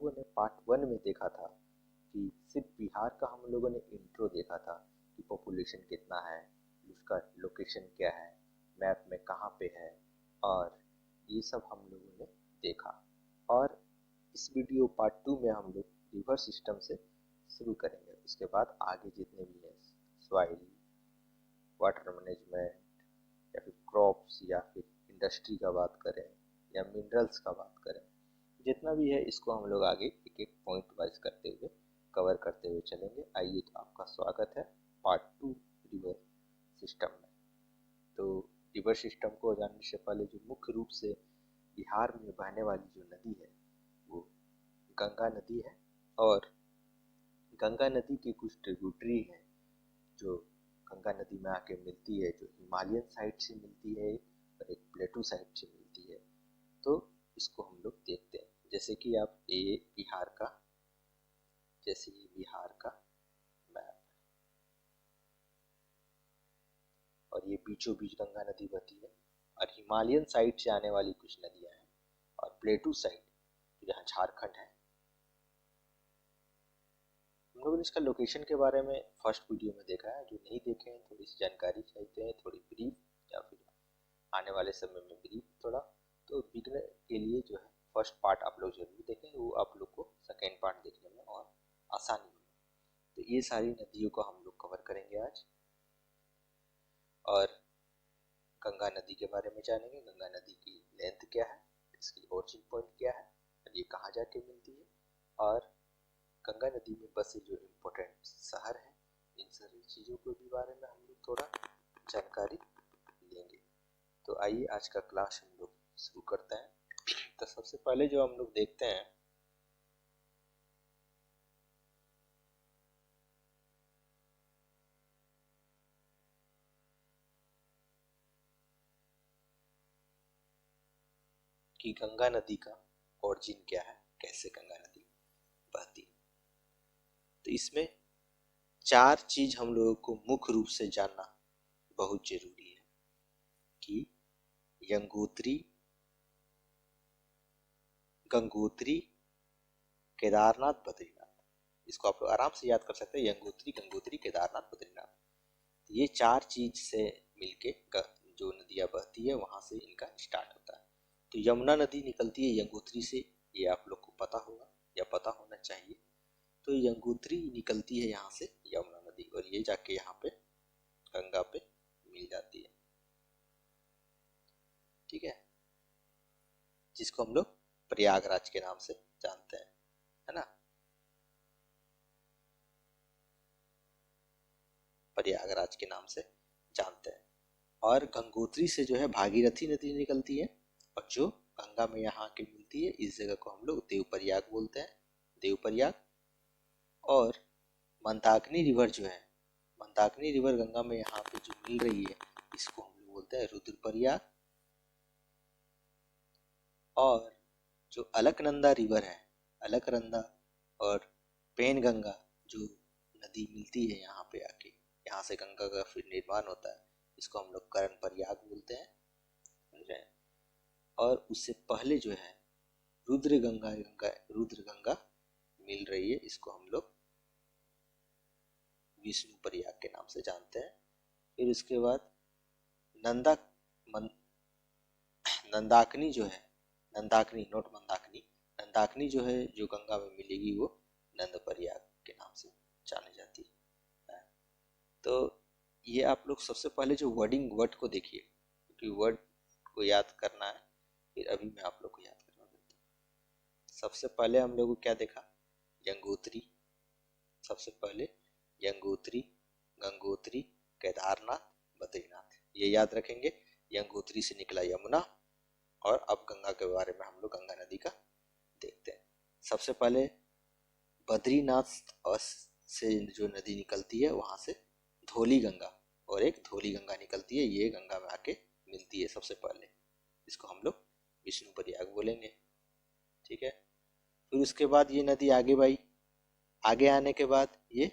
लोगों ने पार्ट 1 में देखा था कि सिर्फ बिहार का हम लोगों ने इंट्रो देखा था कि पॉपुलेशन कितना है, उसका लोकेशन क्या है, मैप में कहाँ पे है, और ये सब हम लोगों ने देखा। और इस वीडियो पार्ट 2 में हम लोग रिवर सिस्टम से शुरू करेंगे। उसके बाद आगे जितने भी हैं, सॉइल, वाटर मैनेजमेंट, या फिर क्रॉप्स, या फिर इंडस्ट्री का बात करें, या मिनरल्स का बात करें, जितना भी है इसको हम लोग आगे एक एक पॉइंट वाइज करते हुए कवर करते हुए चलेंगे। आइए, तो आपका स्वागत है पार्ट 2 रिवर सिस्टम में। तो रिवर सिस्टम को जानने से पहले जो मुख्य रूप से बिहार में बहने वाली जो नदी है वो गंगा नदी है। और गंगा नदी की कुछ ट्रिब्यूटरी हैं जो गंगा नदी में आके मिलती है, जो हिमालयन साइड से मिलती है और एक प्लेटू साइड से मिलती है। तो इसको हम लोग देखते हैं। जैसे कि आप बिहार का मैप, और ये बीचों बीच गंगा नदी बहती है, और हिमालयन साइड से आने वाली कुछ नदियां हैं, और प्लेटू साइड जहाँ झारखंड है। हम लोगों ने इसका लोकेशन के बारे में फर्स्ट वीडियो में देखा है। जो नहीं देखे हैं, थोड़ी सी जानकारी चाहते हैं, थोड़ी ब्रीफ, या फिर आने वाले समय में ब्रीफ थोड़ा, तो बिगनर के लिए जो है फर्स्ट पार्ट आप लोग जरूर देखें, वो आप लोग को सेकेंड पार्ट देखने में और आसानी होगी। तो ये सारी नदियों को हम लोग कवर करेंगे आज, और गंगा नदी के बारे में जानेंगे। गंगा नदी की लेंथ क्या है, इसकी ओरिजिन पॉइंट क्या है, और ये कहाँ जाके मिलती है, और गंगा नदी में बसे जो इम्पोर्टेंट शहर हैं, इन सारी चीज़ों के भी बारे में हम लोग थोड़ा जानकारी लेंगे। तो आइए आज का क्लास हम लोग शुरू करते हैं। तो सबसे पहले जो हम लोग देखते हैं कि गंगा नदी का ओरिजिन क्या है, कैसे गंगा नदी बहती है। तो इसमें 4 चीज हम लोगों को मुख्य रूप से जानना बहुत जरूरी है कि यंगोत्री, गंगोत्री, केदारनाथ, बद्रीनाथ। इसको आप लोग आराम से याद कर सकते हैं, यंगोत्री, गंगोत्री, केदारनाथ, बद्रीनाथ। ये 4 चीज से मिलके जो नदियाँ बहती है वहां से इनका स्टार्ट होता है। तो यमुना नदी निकलती है यंगोत्री से, ये आप लोग को पता होगा या पता होना चाहिए। तो यंगोत्री निकलती है यहाँ से यमुना नदी, और ये जाके यहाँ पे गंगा पे मिल जाती है। ठीक है, जिसको हम लोग प्रयागराज के नाम से जानते हैं, है ना। प्रयागराज के नाम से जानते हैं। और गंगोत्री से जो है भागीरथी नदी निकलती है, और जो गंगा में यहाँ के मिलती है, इस जगह को हम लोग देवप्रयाग बोलते हैं, देवप्रयाग। और मंदाकिनी रिवर जो है, मंदाकिनी रिवर गंगा में यहाँ पे जो मिल रही है, इसको हम लोग बोलते हैं रुद्रप्रयाग। और जो अलकनंदा रिवर है, अलकनंदा और पेनगंगा जो नदी मिलती है यहाँ पे आके, यहाँ से गंगा का फिर निर्माण होता है, इसको हम लोग करण प्रयाग बोलते हैं, समझ रहे हैं। और उससे पहले जो है रुद्र गंगा मिल रही है, इसको हम लोग विष्णु प्रयाग के नाम से जानते हैं। फिर उसके बाद नंदाकिनी जो है, नंदाकिनी नोट मंदाकिनी, नंदाकिनी जो है जो गंगा में मिलेगी वो नंद प्रयाग के नाम से जानी जाती है। तो ये आप लोग सबसे पहले जो वर्ड को देखिए, क्योंकि वर्ड को याद करना है, फिर अभी मैं आप लोग को याद करवा देता हूँ। सबसे पहले हम लोग को क्या देखा, यंगोत्री। सबसे पहले यंगोत्री, गंगोत्री, केदारनाथ, बद्रीनाथ, ये याद रखेंगे। यंगोत्री से निकला यमुना, और अब गंगा के बारे में हम लोग गंगा नदी का देखते हैं। सबसे पहले बद्रीनाथ से जो नदी निकलती है वहां से धौली गंगा, और एक धौली गंगा निकलती है, ये गंगा में आके मिलती है सबसे पहले, इसको हम लोग विष्णु प्रयाग बोलेंगे। ठीक है, फिर उसके बाद ये नदी आगे बढ़ी, आगे आने के बाद ये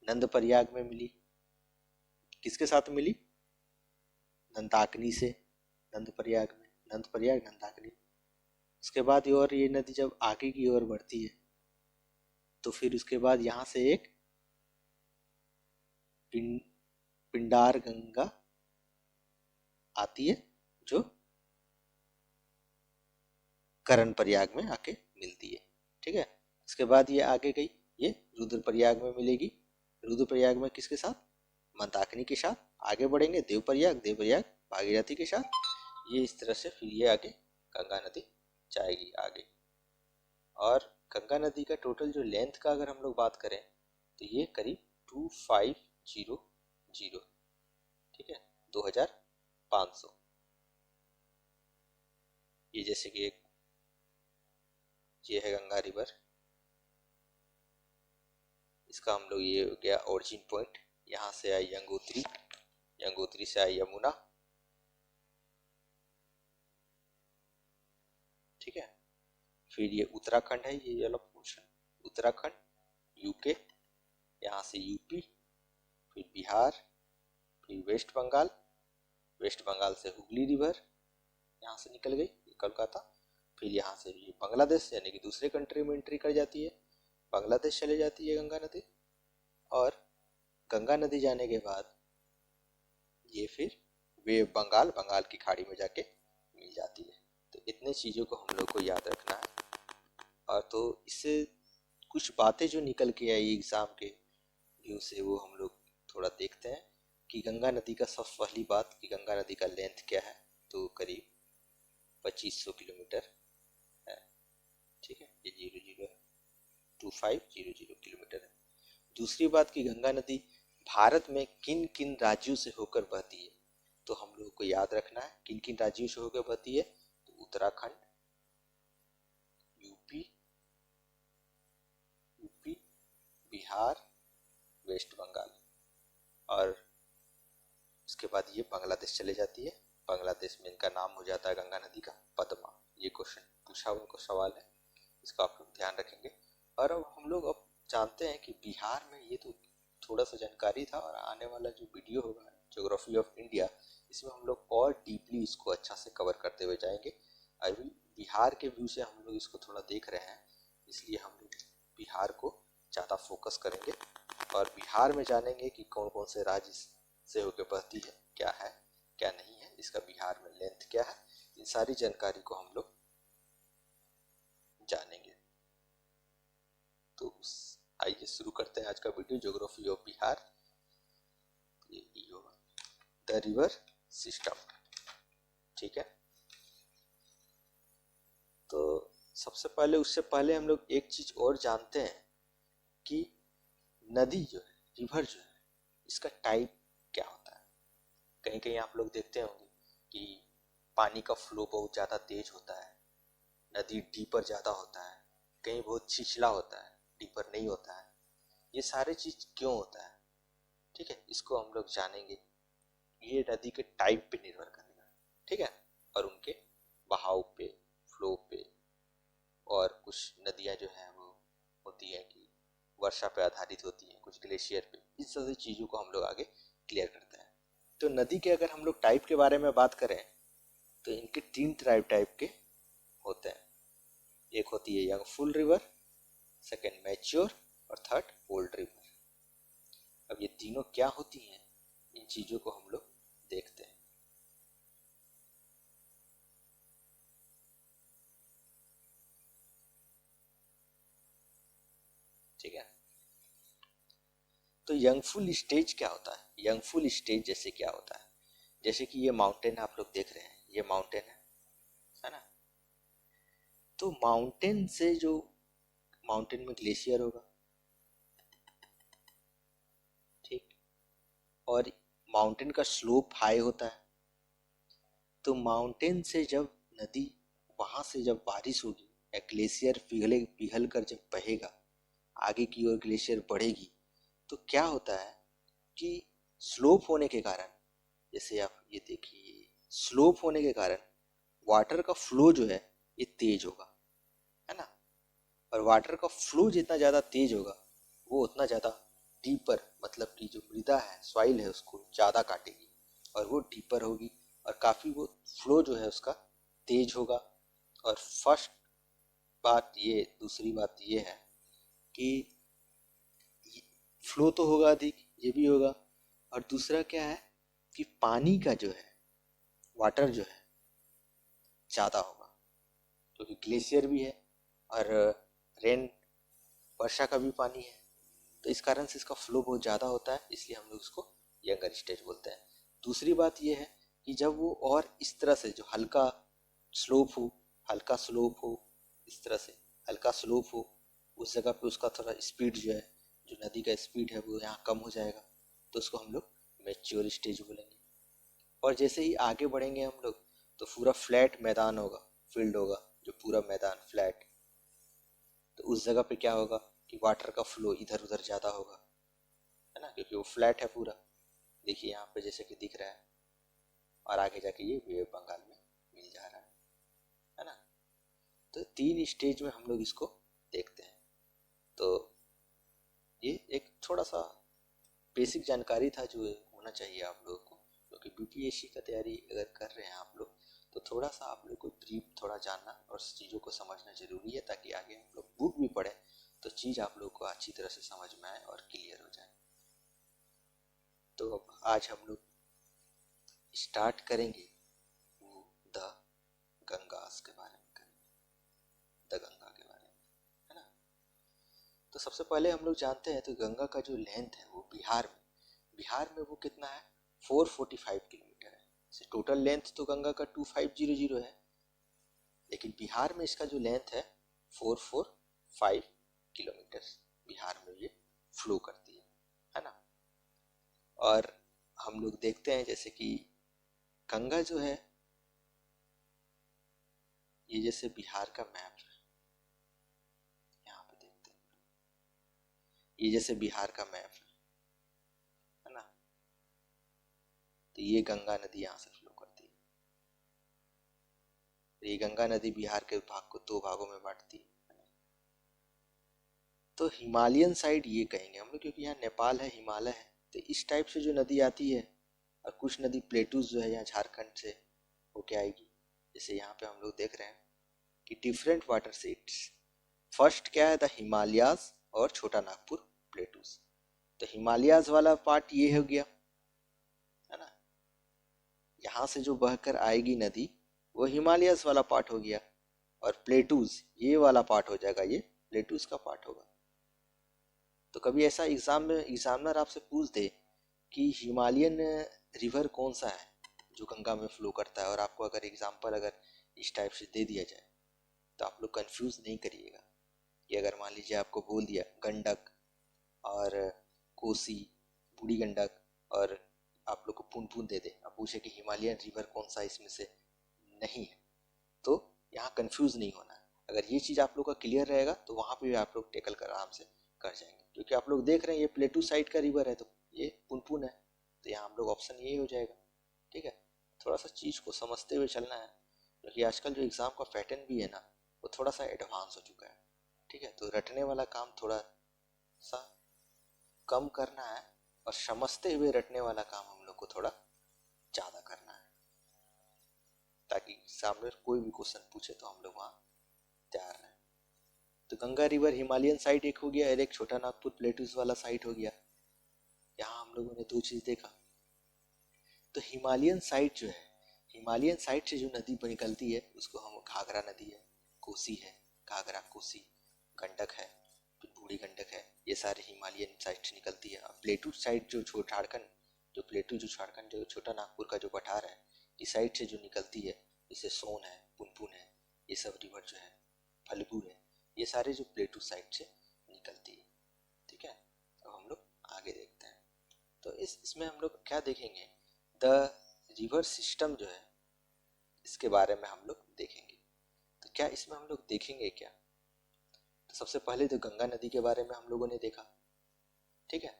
नंद प्रयाग में मिली। किसके साथ मिली, नंदाकिनी से, नंद प्रयाग में, नंद प्रयाग, नंदाकिनी। उसके बाद और ये नदी जब आगे की ओर बढ़ती है तो फिर उसके बाद यहाँ से एक पिंडार गंगा आती है जो करण प्रयाग में आके मिलती है। ठीक है, इसके बाद ये आगे गई, ये रुद्रप्रयाग में मिलेगी। रुद्रप्रयाग में किसके साथ? मंदाकिनी के साथ। आगे बढ़ेंगे देवप्रयाग, देवप्रयाग भागीरथी के साथ। ये इस तरह से फिर ये आगे गंगा नदी जाएगी आगे। और गंगा नदी का टोटल जो लेंथ का अगर हम लोग बात करें तो ये करीब 2500, ठीक है, 2500। ये जैसे कि एक ये है गंगा रिवर, इसका हम लोग ये हो गया ओरिजिन पॉइंट। यहाँ से आई यंगोत्री, यंगोत्री से आई यमुना। ठीक है, फिर ये उत्तराखंड है, ये वाला पोर्शन उत्तराखंड, यूके, यहाँ से यूपी, फिर बिहार, फिर वेस्ट बंगाल, वेस्ट बंगाल से हुगली रिवर यहाँ से निकल गई, कोलकाता। फिर यहाँ से ये बांग्लादेश यानी कि दूसरे कंट्री में एंट्री कर जाती है, बांग्लादेश चले जाती है गंगा नदी। और गंगा नदी जाने के बाद ये फिर वे बंगाल, बंगाल की खाड़ी में जाके मिल जाती है। तो इतने चीज़ों को हम लोग को याद रखना है। और तो इससे कुछ बातें जो निकल के आई एग्ज़ाम के व्यू से वो हम लोग थोड़ा देखते हैं कि गंगा नदी का सबसे पहली बात कि गंगा नदी का लेंथ क्या है, तो करीब 2500 किलोमीटर है। ठीक है, ये 00 है, 2500 किलोमीटर है। दूसरी बात कि गंगा नदी भारत में किन किन राज्यों से होकर बहती है, तो हम लोगों को याद रखना है किन किन राज्यों से होकर बहती है। तो उत्तराखंड, यूपी, बिहार, वेस्ट बंगाल, और उसके बाद ये बांग्लादेश चले जाती है। बांग्लादेश में इनका नाम हो जाता है गंगा नदी का पद्मा। ये क्वेश्चन पूछा उनको सवाल है, इसका आप लोग ध्यान रखेंगे। और अब हम लोग अब जानते हैं कि बिहार में, ये तो थोड़ा सा जानकारी था, और आने वाला जो वीडियो होगा ज्योग्राफी ऑफ इंडिया, इसमें हम लोग और डीपली इसको अच्छा से कवर करते हुए जाएंगे। अभी बिहार के व्यू से हम लोग इसको थोड़ा देख रहे हैं, इसलिए हम लोग बिहार को ज़्यादा फोकस करेंगे और बिहार में जानेंगे कि कौन कौन से राज्य से होकर बहती है, क्या है क्या नहीं है, इसका बिहार में लेंथ क्या है, इन सारी जानकारी को हम लोग जानेंगे। तो आइए शुरू करते हैं आज का वीडियो, ज्योग्राफी ऑफ बिहार। ये होगा द रिवर सिस्टम। ठीक है, तो सबसे पहले, उससे पहले हम लोग एक चीज और जानते हैं कि नदी जो है, रिवर जो है, इसका टाइप क्या होता है। कहीं कहीं आप लोग देखते होंगे कि पानी का फ्लो बहुत ज़्यादा तेज होता है, नदी डीपर ज़्यादा होता है, कहीं बहुत छिछला होता है, डीपर नहीं होता है। ये सारे चीज़ क्यों होता है, ठीक है, इसको हम लोग जानेंगे। ये नदी के टाइप पे निर्भर करेगा, ठीक है, और उनके बहाव पे, फ्लो पे। और कुछ नदियाँ जो हैं वो होती हैं कि वर्षा पे आधारित होती हैं, कुछ ग्लेशियर पे। इस सारी चीज़ों को हम लोग आगे क्लियर करते हैं। तो नदी के अगर हम लोग टाइप के बारे में बात करें तो इनके 3 टाइप के होते हैं। एक होती है young full river, second mature, और थर्ड ओल्ड रिवर। अब ये तीनों क्या होती हैं, इन चीज़ों को हम लोग देखते हैं। ठीक है, तो यंगफुल स्टेज क्या होता है? यंगफुल स्टेज जैसे क्या होता है, जैसे कि ये माउंटेन आप लोग देख रहे हैं, ये माउंटेन है ना। तो माउंटेन से जो, माउंटेन में ग्लेशियर होगा, ठीक, और माउंटेन का स्लोप हाई होता है। तो माउंटेन से जब नदी, वहां से जब बारिश होगी या ग्लेशियर पिघल कर जब बहेगा, आगे की ओर ग्लेशियर बढ़ेगी, तो क्या होता है कि स्लोप होने के कारण, जैसे आप ये देखिए, स्लोप होने के कारण वाटर का फ्लो जो है ये तेज होगा, है ना। और वाटर का फ्लो जितना ज़्यादा तेज होगा वो उतना ज़्यादा डीपर, मतलब कि जो मृदा है, सॉइल है, उसको ज़्यादा काटेगी और वो डीपर होगी, और काफ़ी वो फ्लो जो है उसका तेज होगा। और फर्स्ट बात ये, दूसरी बात ये है कि फ्लो तो होगा अधिक, ये भी होगा, और दूसरा क्या है कि पानी का जो है, वाटर जो है ज़्यादा होगा, क्योंकि ग्लेशियर भी है और रेन, वर्षा का भी पानी है, तो इस कारण से इसका फ्लो बहुत ज़्यादा होता है, इसलिए हम लोग उसको यंगर स्टेज बोलते हैं। दूसरी बात ये है कि जब वो और इस तरह से जो हल्का स्लोप हो, हल्का स्लोप हो, इस तरह से हल्का स्लोप हो, उस जगह पे उसका थोड़ा स्पीड जो है, जो नदी का स्पीड है वो यहाँ कम हो जाएगा, तो उसको हम लोग मैच्योर स्टेज बोलेंगे। और जैसे ही आगे बढ़ेंगे हम लोग तो पूरा फ्लैट मैदान होगा, फील्ड होगा, जो पूरा मैदान फ्लैट, तो उस जगह पे क्या होगा कि वाटर का फ्लो इधर उधर ज़्यादा होगा, है ना, क्योंकि वो फ्लैट है पूरा। देखिए यहाँ पे जैसे कि दिख रहा है, और आगे जाके ये वे बंगाल में मिल जा रहा है ना। तो 3 स्टेज में हम लोग इसको देखते हैं। तो ये एक थोड़ा सा बेसिक जानकारी था जो होना चाहिए आप लोगों को, क्योंकि बीपीएससी का तैयारी अगर कर रहे हैं आप लोग तो थोड़ा सा आप लोग को ब्रीफ थोड़ा जानना और चीज़ों को समझना जरूरी है, ताकि आगे हम लोग बुक भी पढ़ें तो चीज़ आप लोग को अच्छी तरह से समझ में आए और क्लियर हो जाए। तो अब आज हम लोग स्टार्ट करेंगे वो द गंगास के बारे में करेंगे, द गंगा के बारे में, है ना। तो सबसे पहले हम लोग जानते हैं तो गंगा का जो लेंथ है वो बिहार में वो कितना है, 445 किलोमीटर है। टोटल लेंथ तो गंगा का 2500 है, लेकिन बिहार में इसका जो लेंथ है 445 किलोमीटर बिहार में ये फ्लो करती है ना। और हम लोग देखते हैं जैसे कि गंगा जो है, ये जैसे बिहार का मैप है, यहाँ पे देखते हैं, ये जैसे बिहार का मैप है ना। तो ये गंगा नदी यहाँ से फ्लो करती है, तो ये गंगा नदी बिहार के भाग को 2 भागों में बांटती है। तो हिमालयन साइड ये कहेंगे हम लोग, क्योंकि यहाँ नेपाल है, हिमालय है, तो इस टाइप से जो नदी आती है, और कुछ नदी प्लेटूज जो है यहाँ झारखंड से होके आएगी। जैसे यहाँ पे हम लोग देख रहे हैं कि डिफरेंट वाटर सीट्स, फर्स्ट क्या है द हिमालयाज और छोटा नागपुर प्लेटूज। तो हिमालयाज वाला पार्ट ये हो गया, है ना, यहाँ से जो बहकर आएगी नदी वो हिमालयाज वाला पार्ट हो गया, और प्लेटूज ये वाला पार्ट हो जाएगा, ये प्लेटूज का पार्ट होगा। तो कभी ऐसा एग्जाम में एग्जामिनर आपसे पूछ दे कि हिमालयन रिवर कौन सा है जो गंगा में फ्लो करता है, और आपको अगर एग्जाम्पल अगर इस टाइप से दे दिया जाए तो आप लोग कंफ्यूज नहीं करिएगा। कि अगर मान लीजिए आपको बोल दिया गंडक और कोसी, बूढ़ी गंडक, और आप लोग को पुनपुन दे दे, आप पूछे कि हिमालयन रिवर कौन सा इसमें से नहीं है, तो यहाँ कंफ्यूज नहीं होना है। अगर ये चीज़ आप लोग का क्लियर रहेगा तो वहाँ पे भी आप लोग टेकल कर आराम से कर जाएंगे, क्योंकि आप लोग देख रहे हैं ये प्लेटू साइड का रिवर है, तो ये पुनपुन है, तो यहाँ हम लोग ऑप्शन यही हो जाएगा। ठीक है, थोड़ा सा चीज़ को समझते हुए चलना है, क्योंकि आजकल जो एग्ज़ाम का पैटर्न भी है ना वो थोड़ा सा एडवांस हो चुका है। ठीक है, तो रटने वाला काम थोड़ा सा कम करना है, और समझते हुए रटने वाला काम हम लोग को थोड़ा ज़्यादा करना है, ताकि सामने कोई भी क्वेश्चन पूछे तो हम लोग वहाँ तैयार रहें। तो गंगा रिवर हिमालयन साइड एक हो गया, और एक छोटा नागपुर प्लेटूज वाला साइड हो गया। यहाँ हम लोगों ने 2 चीज़ देखा। तो हिमालयन साइड जो है, हिमालयन साइड से जो नदी निकलती है उसको हम घाघरा नदी है, कोसी है, घाघरा कोसी, गंडक है, फिर बूढ़ी गंडक है, ये सारे हिमालयन साइड से निकलती है। अब प्लेटू साइड जो झारखंड, जो प्लेटू जो झारखंड जो छोटा नागपुर का जो पठार है, इस साइड से जो निकलती है, जैसे सोन है, पुनपुन है, ये सब रिवर जो है, फल्गु है, ये सारे जो प्लेटू साइड से निकलती है। ठीक है, अब हम लोग आगे देखते हैं। तो इसमें हम लोग क्या देखेंगे, द रिवर सिस्टम जो है इसके बारे में हम लोग देखेंगे। तो क्या इसमें हम लोग देखेंगे क्या, तो सबसे पहले तो गंगा नदी के बारे में हम लोगों ने देखा। ठीक है,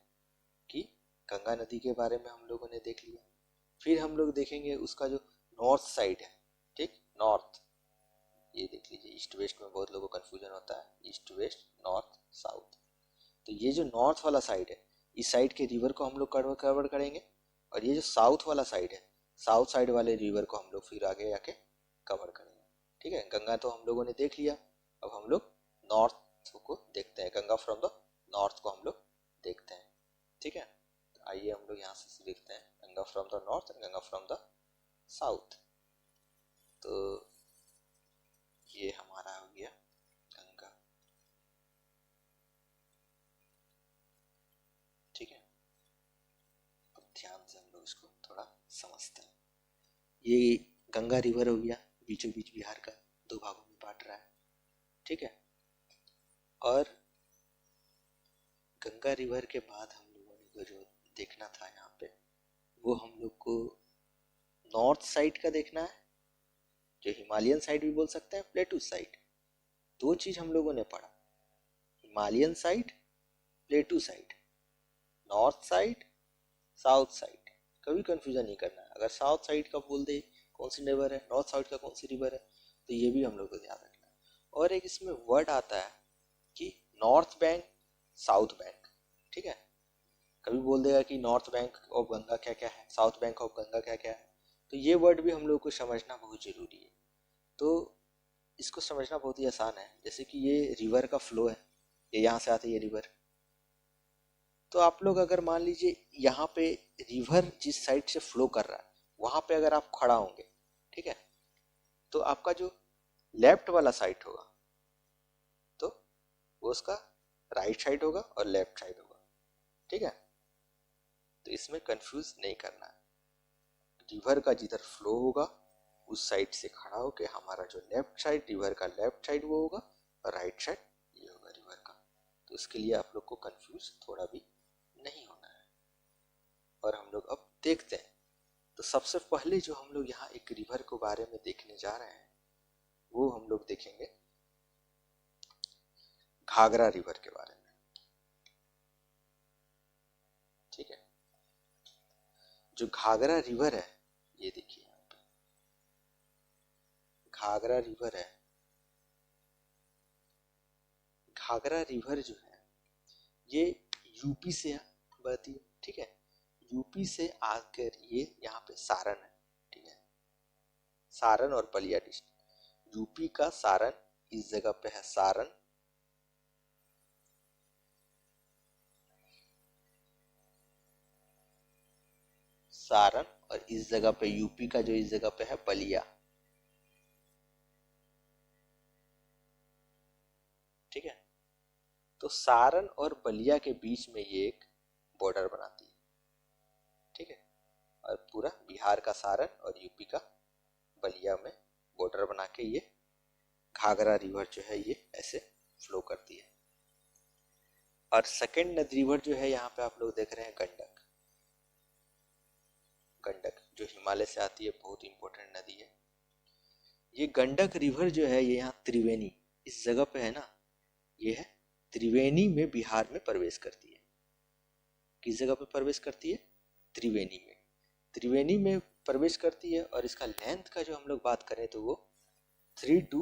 कि गंगा नदी के बारे में हम लोगों ने देख लिया। फिर हम लोग देखेंगे उसका जो नॉर्थ साइड है, ठीक, नॉर्थ, ये देख लीजिए, ईस्ट वेस्ट में बहुत लोगों को कन्फ्यूजन होता है, ईस्ट वेस्ट नॉर्थ साउथ। तो ये जो नॉर्थ वाला साइड है, इस साइड के रिवर को हम लोग कवर करेंगे, और ये जो साउथ वाला साइड है, साउथ साइड वाले रिवर को हम लोग फिर आगे जाके कवर करेंगे। ठीक है, गंगा तो हम लोगों ने देख लिया, अब हम लोग नॉर्थ को देखते हैं, Ganga Ganga from the north को हम लोग देखते हैं। ठीक है, तो आइए हम लोग यहाँ से देखते हैं Ganga from the north and Ganga from the south. तो ये हमारा हो गया गंगा। ठीक है, अब ध्यान से हम लोग इसको थोड़ा समझते हैं। ये गंगा रिवर हो गया, बीचों बीच बिहार का दो भागों में बांट रहा है। ठीक है, और गंगा रिवर के बाद हम लोगों को जो देखना था यहाँ पे, वो हम लोग को नॉर्थ साइड का देखना है, जो हिमालयन साइड भी बोल सकते हैं, प्लेटू साइड। दो चीज हम लोगों ने पढ़ा, Himalayan side, प्लेटू side, north side, south side. कभी कंफ्यूजन नहीं करना है। अगर साउथ साइड का बोल दे कौन सी रिवर है, नॉर्थ साइड का कौन सी रिवर है, तो ये भी हम लोग को ध्यान रखना है। और एक इसमें वर्ड आता है कि नॉर्थ बैंक, साउथ बैंक। ठीक है, कभी बोल देगा कि नॉर्थ बैंक ऑफ गंगा क्या क्या है, साउथ बैंक ऑफ गंगा क्या क्या है, तो ये वर्ड भी हम लोग को समझना बहुत जरूरी है। तो इसको समझना बहुत ही आसान है। जैसे कि ये रिवर का फ्लो है, ये यहाँ से आती है ये रिवर, तो आप लोग अगर मान लीजिए यहाँ पे रिवर जिस साइड से फ्लो कर रहा है वहां पे अगर आप खड़ा होंगे, ठीक है, तो आपका जो लेफ्ट वाला साइड होगा तो वो उसका राइट साइड होगा और लेफ्ट साइड होगा। ठीक है, तो इसमें कंफ्यूज नहीं करना है। रिवर का जिधर फ्लो होगा उस साइड से खड़ा होके हमारा जो लेफ्ट साइड, रिवर का लेफ्ट साइड वो होगा, और राइट साइड ये होगा रिवर का। तो इसके लिए आप लोग को कंफ्यूज थोड़ा भी नहीं होना है। और हम लोग अब देखते हैं। तो सबसे पहले जो हम लोग यहाँ एक रिवर के बारे में देखने जा रहे हैं वो हम लोग देखेंगे घाघरा रिवर के बारे में। ठीक है, जो घाघरा रिवर है, ये देखिए यहाँ पे घाघरा रिवर है। घाघरा रिवर जो है ये यूपी से बहती है। ठीक है, यूपी से आकर ये यहाँ पे सारण है। ठीक है, सारण और बलिया डिस्ट्रिक्ट, यूपी का सारण, इस जगह पे है सारण, सारण, और इस जगह पे यूपी का जो इस जगह पे है बलिया। ठीक है, तो सारण और बलिया के बीच में ये एक बॉर्डर बनाती है। ठीक है, और पूरा बिहार का सारण और यूपी का बलिया में बॉर्डर बना के ये घाघरा रिवर जो है ये ऐसे फ्लो करती है। और सेकेंड नदी रिवर जो है यहाँ पे आप लोग देख रहे हैं गंडक। गंडक जो हिमालय से आती है, बहुत इंपॉर्टेंट नदी है ये। गंडक रिवर जो है ये यहाँ त्रिवेणी इस जगह पे है ना, ये है त्रिवेणी में बिहार में प्रवेश करती है। किस जगह पे प्रवेश करती है? त्रिवेणी में। त्रिवेणी में प्रवेश करती है और इसका लेंथ का जो हम लोग बात करें तो वो 3 to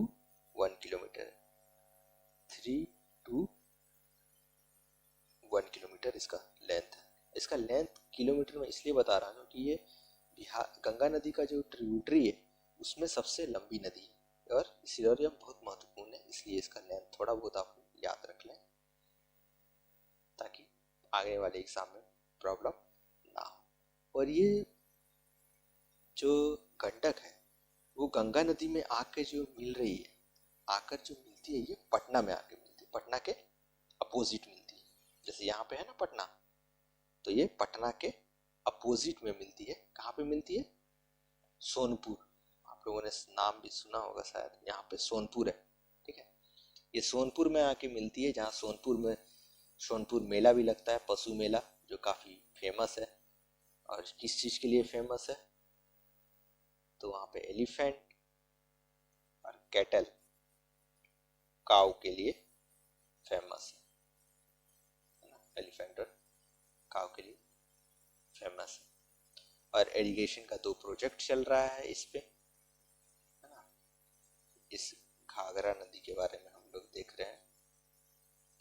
1 किलोमीटर है। 3 to 1 किलोमीटर इसका लेंथ है। इसका लेंथ किलोमीटर में इसलिए बता रहा हूँ कि ये बिहार गंगा नदी का जो ट्रिब्यूटरी है उसमें सबसे लंबी नदी है, और इसलिए और यह बहुत महत्वपूर्ण है, इसलिए इसका लेंथ थोड़ा बहुत आप याद रख लें ताकि आगे वाले एग्जाम में प्रॉब्लम ना हो। और ये जो गंडक है वो गंगा नदी में आके जो मिल रही है, आकर जो मिलती है ये पटना में आके मिलती है, पटना के अपोजिट मिलती है। जैसे यहाँ पे है ना पटना, तो ये पटना के अपोजिट में मिलती है। कहाँ पे मिलती है? सोनपुर। आप लोगों ने नाम भी सुना होगा शायद, यहाँ पे सोनपुर है। ठीक है, ये सोनपुर में आके मिलती है, जहाँ सोनपुर मेला भी लगता है, पशु मेला, जो काफी फेमस है। और किस चीज के लिए फेमस है? तो वहाँ पे एलिफेंट और कैटल, काऊ के लिए फेमस है ना, एलिफेंट और काऊ के लिए फेमस है। और एरीगेशन का 2 प्रोजेक्ट चल रहा है इस पे, है ना। इस घाघरा नदी के बारे में हम लोग देख रहे हैं।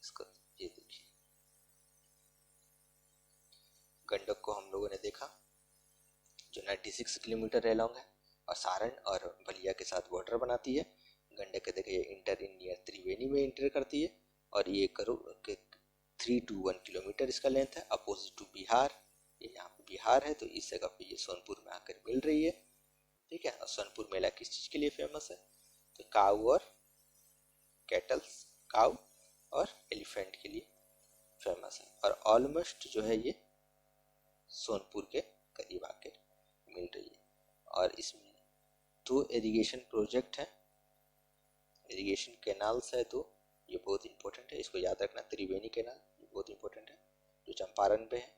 इसको ये देखिए, गंडक को हम लोगों ने देखा जो 96 किलोमीटर लॉन्ग है और सारण और बलिया के साथ बॉर्डर बनाती है। गंडक के देखिए इंटर इन नियर त्रिवेणी में इंटर करती है, और ये 3 to 1 किलोमीटर इसका लेंथ है, अपोजिट टू बिहार। ये यहाँ पे बिहार है, तो इस जगह पे ये सोनपुर में आकर मिल रही है। ठीक है, और सोनपुर मेला किस चीज़ के लिए फेमस है? तो काऊ और कैटल्स, काऊ और एलिफेंट के लिए फेमस है। और ऑलमोस्ट जो है ये सोनपुर के करीब आकर मिल रही है। और इसमें 2 इरिगेशन प्रोजेक्ट हैं, इरिगेशन कैनाल्स है 2, ये बहुत इंपॉर्टेंट है, इसको याद रखना। त्रिवेणी कैनाल ये बहुत इंपॉर्टेंट है, जो चंपारण पे है,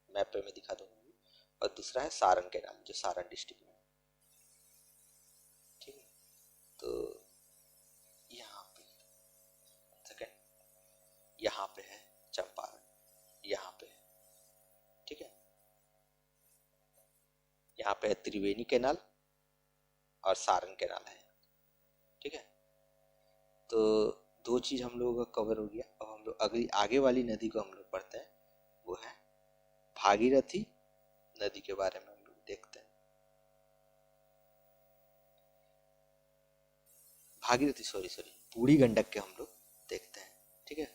मैप पे मैं दिखा दूंगा। और दूसरा है सारण कैनाल, जो सारण डिस्ट्रिक्ट में है। ठीक है, तो यहाँ पे सेकेंड, यहाँ पे है चंपारण, यहाँ पे है। ठीक है, यहाँ पे है त्रिवेणी कैनाल और सारण कैनाल है। ठीक है, तो 2 चीज हम लोगों का कवर हो गया। अब हम लोग अगली आगे वाली नदी को हम लोग पढ़ते हैं, वो है भागीरथी नदी के बारे में हम लोग देखते हैं। भागीरथी सॉरी बूढ़ी गंडक के हम लोग देखते हैं। ठीक है,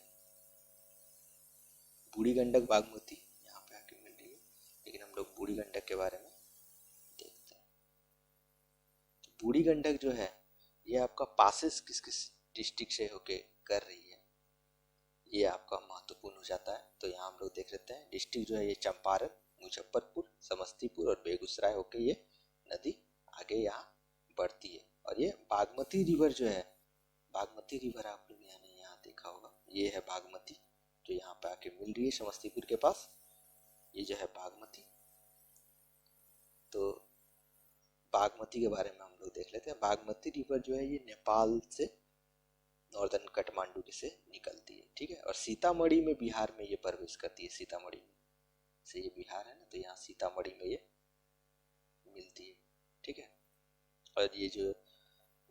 बूढ़ी गंडक बागमती यहाँ पे आके मिल रही है, लेकिन हम लोग बूढ़ी गंडक के बारे में देखते हैं। तो बूढ़ी गंडक जो है ये आपका पासेस किस किस डिस्ट्रिक्ट से होके कर रही है, ये आपका महत्वपूर्ण हो जाता है। तो यहाँ हम लोग देख लेते हैं, डिस्ट्रिक्ट जो है ये चंपारण, मुजफ्फरपुर, समस्तीपुर और बेगूसराय होके ये नदी आगे यहाँ बढ़ती है। और ये बागमती रिवर जो है, बागमती रिवर आप लोग यहाँ देखा होगा, ये है बागमती जो यहाँ पे आके मिल रही है समस्तीपुर के पास, ये जो है बागमती। तो बागमती के बारे में हम लोग देख लेते हैं। बागमती रिवर जो है ये नेपाल से नॉर्दर्न काठमांडू से निकलती है। ठीक है, और सीतामढ़ी में बिहार में ये प्रवेश करती है, सीतामढ़ी में से ये बिहार है ना, तो यहाँ सीतामढ़ी में ये मिलती है। ठीक है, और ये जो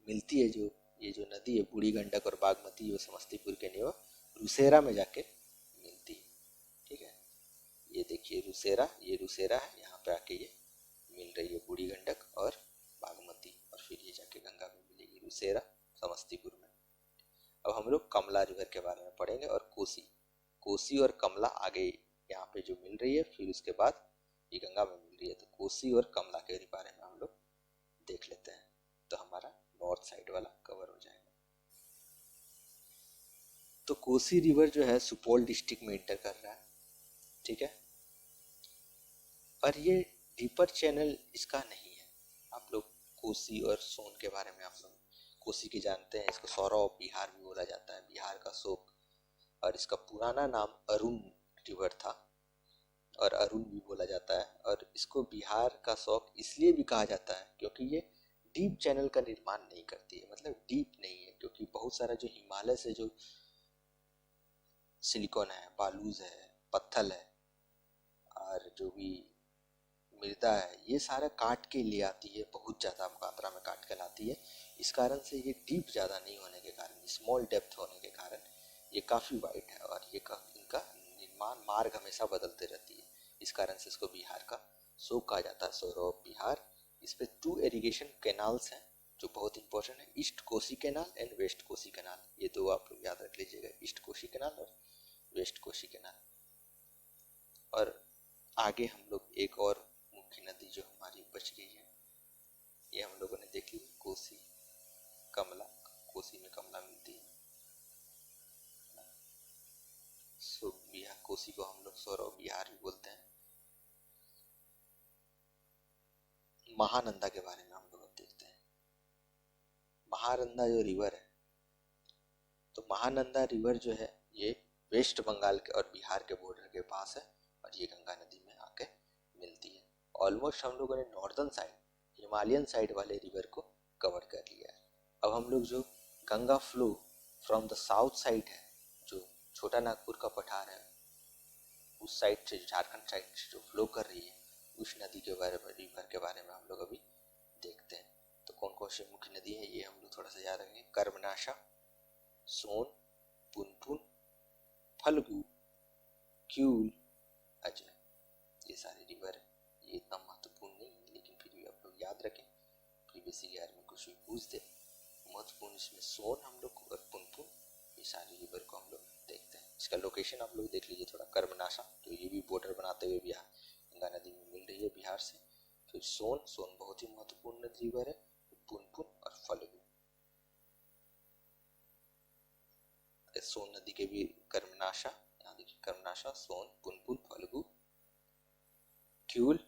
मिलती है, जो ये जो नदी है बूढ़ी गंडक और बागमती, वो समस्तीपुर के नियो रुसेरा में जाके मिलती है। ठीक है, ये देखिए रुसेरा, ये रुसेरा है, यहाँ पे आके ये मिल रही है बूढ़ी गंडक और बागमती, और फिर ये जाके गंगा में मिलेगी, रुसेरा समस्तीपुर में। अब हम लोग कमला रिवर के बारे में पढ़ेंगे और कोसी, कोसी और कमला आगे यहाँ पे जो मिल रही है, फिर उसके बाद ये गंगा में मिल रही है। तो कोसी और कमला के बारे में हम लोग देख लेते हैं, तो हमारा नॉर्थ साइड वाला कवर हो जाएगा। तो कोसी रिवर जो है सुपौल डिस्ट्रिक्ट में इंटर कर रहा है। ठीक है, और ये डीपर चैनल इसका नहीं है। आप लोग कोसी और सोन के बारे में आप लोग कोसी की जानते हैं, इसको सौरव ऑफ बिहार भी बोला जाता है, बिहार का शोक। और इसका पुराना नाम अरुण रिवर था, और अरुण भी बोला जाता है। और इसको बिहार का शौक इसलिए भी कहा जाता है क्योंकि ये डीप चैनल का निर्माण नहीं करती है, मतलब डीप नहीं है, क्योंकि बहुत सारा जो हिमालय से जो सिलिकॉन है, बालूज है, पत्थर है, और जो भी मृदा है, ये सारा काट के ले आती है, बहुत ज़्यादा मात्रा में काट के लाती है। इस कारण से ये डीप ज़्यादा नहीं होने के कारण, स्मॉल डेप्थ होने के कारण ये काफ़ी वाइड है, और ये इनका निर्माण मार्ग हमेशा बदलते रहती है। इस कारण से इसको बिहार का शोक कहा जाता है, सौरव बिहार। इस पे 2 इरिगेशन कैनाल्स हैं जो बहुत इंपॉर्टेंट है, east Kosi canal and west Kosi canal. ये 2 आप लोग याद रख लीजिएगा, ईस्ट कोसी कैनाल और वेस्ट कोसी कैनाल। और आगे हम लोग एक और मुख्य नदी जो हमारी बच गई है, ये हम लोगों ने देखी, कोसी कमला। कोसी में कमला मिलती है, सो बिहार कोसी को हम लोग सौरव बिहार भी बोलते हैं। महानंदा के बारे में हम लोग अब देखते हैं। महानंदा जो रिवर है, तो महानंदा रिवर जो है ये वेस्ट बंगाल के और बिहार के बॉर्डर के पास है, और ये गंगा नदी में आके मिलती है। ऑलमोस्ट हम लोगों ने नॉर्दर्न साइड, हिमालयन साइड वाले रिवर को कवर कर लिया है। अब हम लोग जो Ganga flow from the south side है, जो छोटा नागपुर का पठार है, उस साइड से, झारखंड साइड से जो फ्लो कर रही है, उस नदी के बारे में, रिवर के बारे में हम लोग अभी देखते हैं। तो कौन कौन सी मुख्य नदी है ये हम लोग थोड़ा सा याद रखेंगे। कर्मनाशा, सोन, पुनपुन, फल्गु, क्यूल, अजय, ये सारे रिवर है। ये इतना महत्वपूर्ण नहीं है, लेकिन फिर भी आप लोग याद रखें, प्रीवियस ईयर में कुछ भी पूछ दे। महत्वपूर्ण इसमें सोन हम लोग और पुनपुन, ये सारे रिवर को हम लोग देखते हैं। इसका लोकेशन आप लोग देख लीजिए थोड़ा, कर्मनाशा, तो ये भी बॉर्डर बनाते हुए बिहार गंगा नदी में मिल रही है बिहार से। फिर सोन, सोन बहुत ही महत्वपूर्ण रिवर है, पुनपुन और फल्गु। सोन नदी के भी कर्मनाशा, यहाँ देखिए कर्मनाशा, सोन, पुनपुन, फल्गु, क्यूल,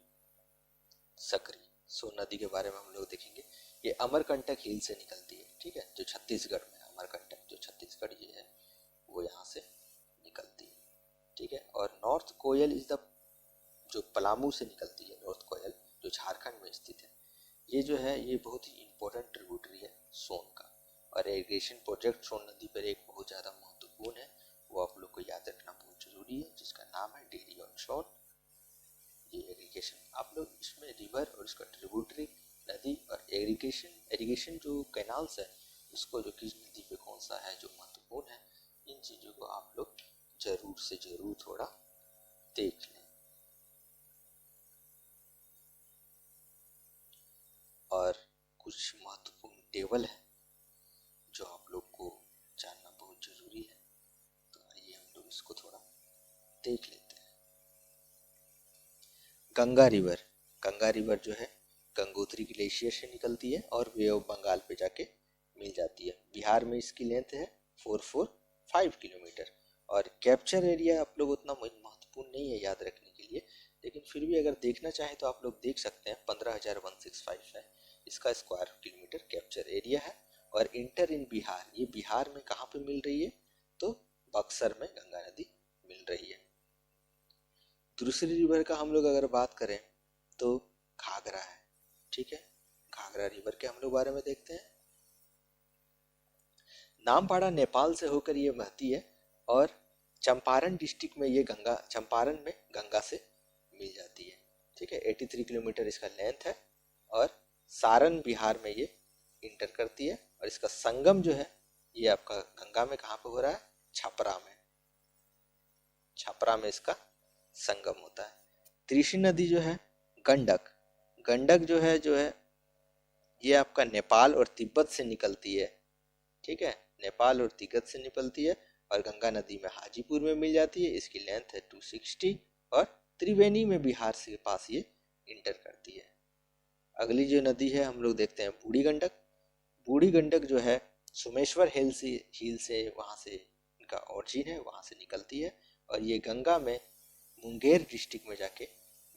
सकरी। सोन नदी के बारे में हम लोग देखेंगे, ये अमरकंटक हिल से निकलती है, ठीक है, जो छत्तीसगढ़ में, अमरकंटक जो छत्तीसगढ़ ये है वो यहाँ से निकलती है, ठीक है। और नॉर्थ कोयल इज द, जो पलामू से निकलती है नॉर्थ कोयल, जो झारखंड में स्थित है, ये जो है ये बहुत ही इंपॉर्टेंट ट्रिब्यूटरी है सोन का। और इरिगेशन प्रोजेक्ट सोन नदी पर एक बहुत ज़्यादा महत्वपूर्ण है, वो आप लोग को याद रखना बहुत जरूरी है, जिसका नाम है डेरी ऑन सोन। ये इरिगेशन आप लोग इसमें रिवर और इसका ट्रिब्यूटरी नदी और इरिगेशन जो कैनाल्स है उसको, जो किस नदी पे कौन सा है जो महत्वपूर्ण है, इन चीज़ों को आप लोग जरूर से जरूर थोड़ा देख लें। और कुछ महत्वपूर्ण टेबल है जो आप लोग को जानना बहुत जरूरी है, तो आइए हम लोग इसको थोड़ा देख लेते हैं। गंगा रिवर जो है गंगोत्री ग्लेशियर से निकलती है और वे ऑफ बंगाल पे जाके मिल जाती है। बिहार में इसकी लेंथ है 445 किलोमीटर। और कैप्चर एरिया आप लोग उतना महत्वपूर्ण नहीं है याद रखने के लिए, लेकिन फिर भी अगर देखना चाहें तो आप लोग देख सकते हैं, 15,165 है इसका स्क्वायर किलोमीटर कैप्चर एरिया है। और इंटर इन बिहार, ये बिहार में कहाँ पे मिल रही है, तो बक्सर में गंगा नदी मिल रही है। दूसरी रिवर का हम लोग अगर बात करें तो घाघरा है, ठीक है। घाघरा रिवर के हम लोग बारे में देखते हैं। नामपाड़ा नेपाल से होकर ये बहती है और चंपारण डिस्ट्रिक्ट में ये चंपारण में गंगा से मिल जाती है, ठीक है। 83 किलोमीटर इसका लेंथ है और सारण बिहार में ये इंटर करती है। और इसका संगम जो है ये आपका गंगा में कहाँ पे हो रहा है, छपरा में, छपरा में इसका संगम होता है। तीसरी नदी जो है गंडक, गंडक जो है ये आपका नेपाल और तिब्बत से निकलती है, ठीक है, नेपाल और तिब्बत से निकलती है और गंगा नदी में हाजीपुर में मिल जाती है। इसकी लेंथ है 260 और त्रिवेणी में बिहार से पास ये इंटर करती है। अगली जो नदी है हम लोग देखते हैं बूढ़ी गंडक। बूढ़ी गंडक जो है सोमेश्वर हिल से वहाँ से इनका ऑरिजिन है, वहाँ से निकलती है और ये गंगा में मुंगेर डिस्ट्रिक्ट में जाके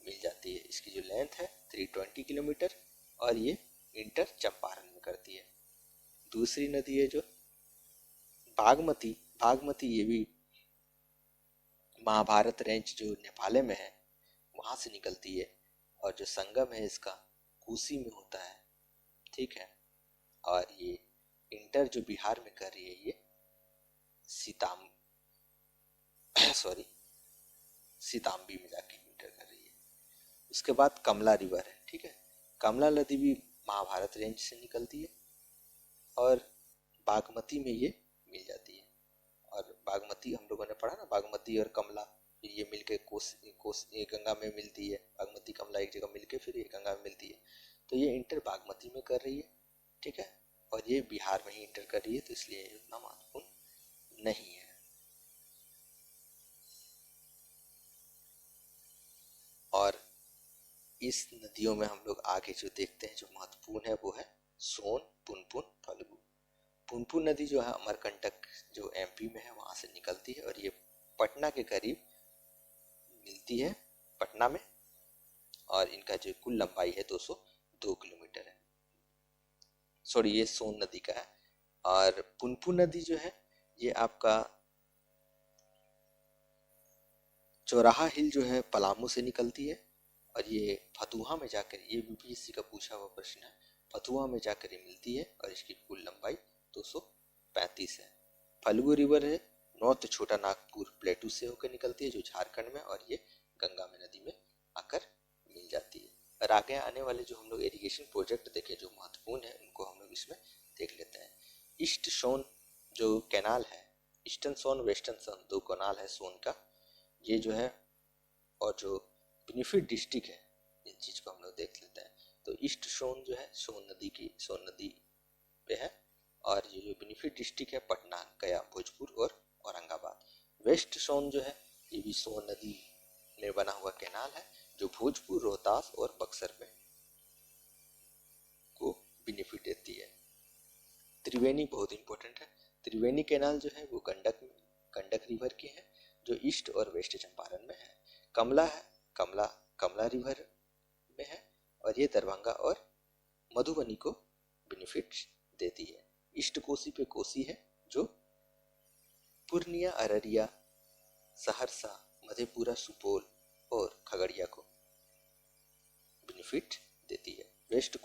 मिल जाती है। इसकी जो लेंथ है 320 किलोमीटर और ये इंटर चंपारण में करती है। दूसरी नदी है जो बागमती, बागमती ये भी महाभारत रेंज जो नेपाल में है वहाँ से निकलती है और जो संगम है इसका कोसी में होता है, ठीक है। और ये इंटर जो बिहार में कर रही है ये सीतामढ़ी में जाके इंटर कर रही है। उसके बाद कमला रिवर है, ठीक है। कमला नदी भी महाभारत रेंज से निकलती है और बागमती में ये मिल जाती है। और बागमती हम लोगों ने पढ़ा ना, बागमती और कमला ये मिलके ये गंगा में मिलती है, बागमती कमला एक जगह मिलके फिर ये गंगा में मिलती है। तो ये इंटर बागमती में कर रही है, ठीक है, और ये बिहार में ही इंटर कर रही है, तो इसलिए उतना महत्वपूर्ण नहीं है। और इस नदियों में हम लोग आगे जो देखते हैं जो महत्वपूर्ण है वो है सोन, पुनपुन, फल्गु। पुनपुन नदी जो है अमरकंटक जो एमपी में है वहां से निकलती है और ये पटना के करीब मिलती है, पटना में। और इनका जो कुल लंबाई है 202 किलोमीटर है। सॉरी, ये सोन नदी का है। और पुनपुन नदी जो है ये आपका चौराहा हिल जो है पलामू से निकलती है और ये फतुहा में जाकर, ये यूपीएससी का पूछा हुआ प्रश्न है, फतुहा में जाकर ये मिलती है और इसकी कुल लंबाई 235 है। फल्गु रिवर है नॉर्थ छोटा नागपुर प्लेटू से होकर निकलती है जो झारखंड में, और ये गंगा में नदी में आकर मिल जाती है। और आगे आने वाले जो हम लोग इरिगेशन प्रोजेक्ट देखे जो महत्वपूर्ण है उनको हम लोग इसमें देख लेते हैं। ईस्ट सोन जो कैनाल है, ईस्टर्न सोन वेस्टर्न सोन दो कैनाल है सोन का, ये जो है और जो बेनिफिट डिस्ट्रिक्ट है इन चीज को हम लोग देख लेते हैं। तो ईस्ट सोन जो है सोन नदी पे है और ये जो बेनिफिट डिस्ट्रिक्ट है पटना, गया, भोजपुर और औरंगाबाद। वेस्ट सोन जो है ये भी सोन नदी में बना हुआ कैनाल है जो भोजपुर, रोहतास और बक्सर में को बेनिफिट देती है। त्रिवेणी बहुत इंपॉर्टेंट है। त्रिवेणी कैनाल जो है वो गंडक रिवर की है जो ईस्ट और वेस्ट चंपारण में है। कमला है, कमला रिवर में है और ये दरभंगा और मधुबनी को बेनिफिट देती है। ईस्ट कोसी पे कोसी है जो पूर्णिया, अररिया, सहरसा, मधेपुरा, सुपौल और खगड़िया को बेनिफिट देती है। वेस्ट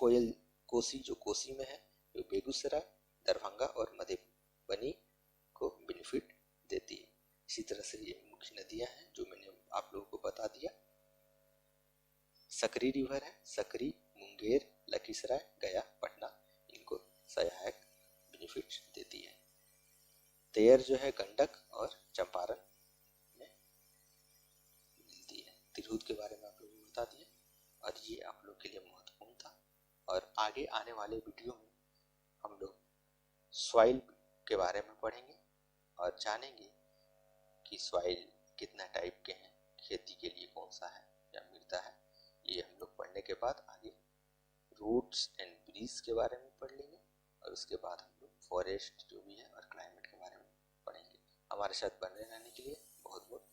कोसी जो कोसी में है जो बेगूसराय, दरभंगा और मधुबनी को बेनिफिट देती है। इसी तरह से ये मुख्य नदियां हैं जो मैंने आप लोगों को बता दिया। सकरी रिवर है, सकरी, मुंगेर, लखीसराय, गया, पटना इनको सहायक बेनिफिट देती है। तेयर जो है गंडक और चंपारण में मिलती है। तिरहुत के बारे में आप लोगों को बता दिया और ये आप लोग के लिए महत्वपूर्ण था। और आगे आने वाले वीडियो में हम लोग सॉइल के बारे में पढ़ेंगे और जानेंगे कि सॉइल कितना टाइप के हैं, खेती के लिए कौन सा है या मिलता है। ये हम लोग पढ़ने के बाद आगे रूट्स एंड ब्रीज के बारे में पढ़ लेंगे और उसके बाद हम लोग फॉरेस्ट जो भी है और क्लाइमेट के बारे में पढ़ेंगे। हमारे साथ बने रहने के लिए बहुत बहुत